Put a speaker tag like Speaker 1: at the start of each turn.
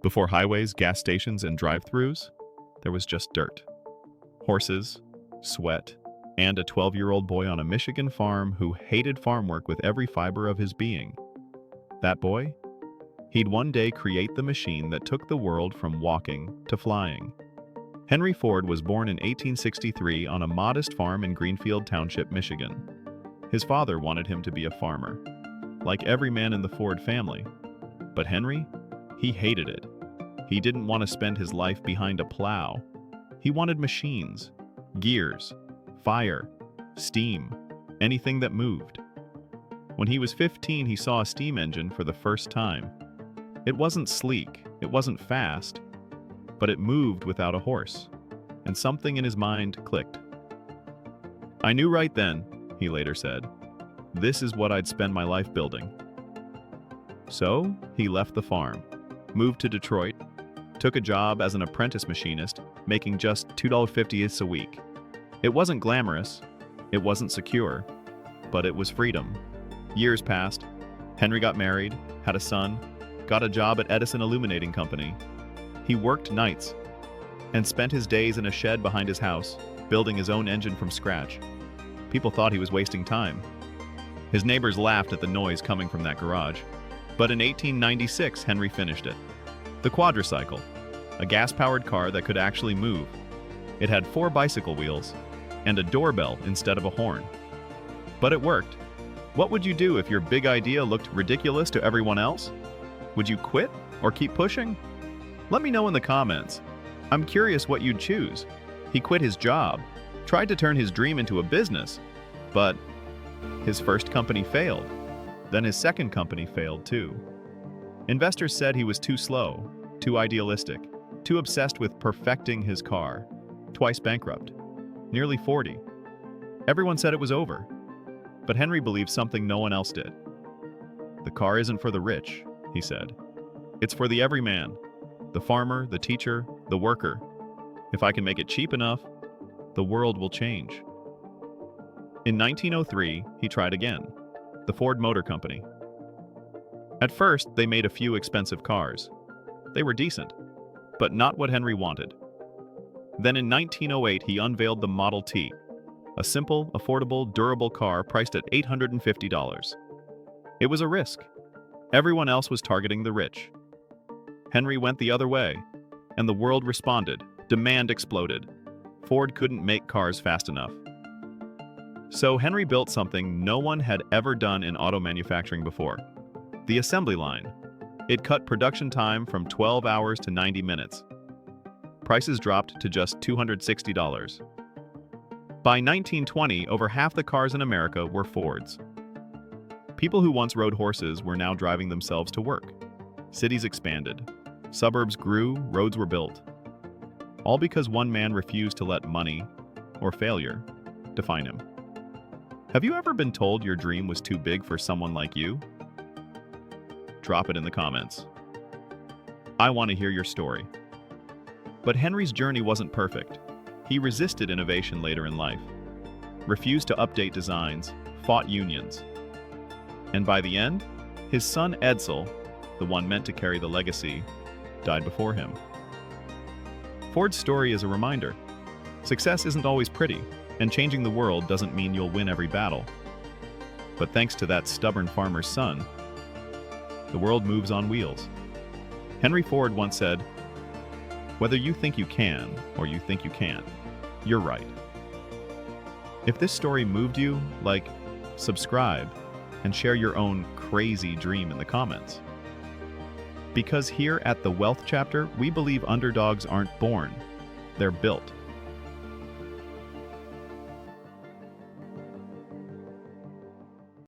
Speaker 1: Before highways, gas stations, and drive-thrus, there was just dirt. Horses, sweat, and a 12-year-old boy on a Michigan farm who hated farm work with every fiber of his being. That boy? He'd one day create the machine that took the world from walking to flying. Henry Ford was born in 1863 on a modest farm in Greenfield Township, Michigan. His father wanted him to be a farmer, like every man in the Ford family. But Henry? He hated it. He didn't want to spend his life behind a plow. He wanted machines, gears, fire, steam, anything that moved. When he was 15, he saw a steam engine for the first time. It wasn't sleek, it wasn't fast, but it moved without a horse, and something in his mind clicked. "I knew right then," he later said, "this is what I'd spend my life building." So, he left the farm, moved to Detroit, took a job as an apprentice machinist, making just $2.50 a week. It wasn't glamorous, it wasn't secure, but it was freedom. Years passed. Henry got married, had a son, got a job at Edison Illuminating Company. He worked nights and spent his days in a shed behind his house, building his own engine from scratch. People thought he was wasting time. His neighbors laughed at the noise coming from that garage. But in 1896, Henry finished it. The quadricycle, a gas-powered car that could actually move. It had 4 bicycle wheels and a doorbell instead of a horn. But it worked. What would you do if your big idea looked ridiculous to everyone else? Would you quit or keep pushing? Let me know in the comments. I'm curious what you'd choose. He quit his job, tried to turn his dream into a business, but his first company failed. Then his second company failed too. Investors said he was too slow, too idealistic, too obsessed with perfecting his car. Twice bankrupt, nearly 40. Everyone said it was over. But Henry believed something no one else did. "The car isn't for the rich," he said. "It's for the everyman, the farmer, the teacher, the worker. If I can make it cheap enough, the world will change." In 1903, he tried again, the Ford Motor Company. At first, they made a few expensive cars. They were decent, but not what Henry wanted. Then in 1908, he unveiled the Model T, a simple, affordable, durable car priced at $850. It was a risk. Everyone else was targeting the rich. Henry went the other way, and the world responded. Demand exploded. Ford couldn't make cars fast enough. So Henry built something no one had ever done in auto manufacturing before: the assembly line. It cut production time from 12 hours to 90 minutes. Prices dropped to just $260. By 1920, over half the cars in America were Fords. People who once rode horses were now driving themselves to work. Cities expanded. Suburbs grew, roads were built. All because one man refused to let money, or failure, define him. Have you ever been told your dream was too big for someone like you? Drop it in the comments. I want to hear your story. But Henry's journey wasn't perfect. He resisted innovation later in life, refused to update designs, fought unions. And by the end, his son Edsel, the one meant to carry the legacy, died before him. Ford's story is a reminder. Success isn't always pretty, and changing the world doesn't mean you'll win every battle. But thanks to that stubborn farmer's son, the world moves on wheels. Henry Ford once said, "Whether you think you can or you think you can't, you're right." If this story moved you, like, subscribe, and share your own crazy dream in the comments. Because here at the Wealth Chapter, we believe underdogs aren't born, they're built.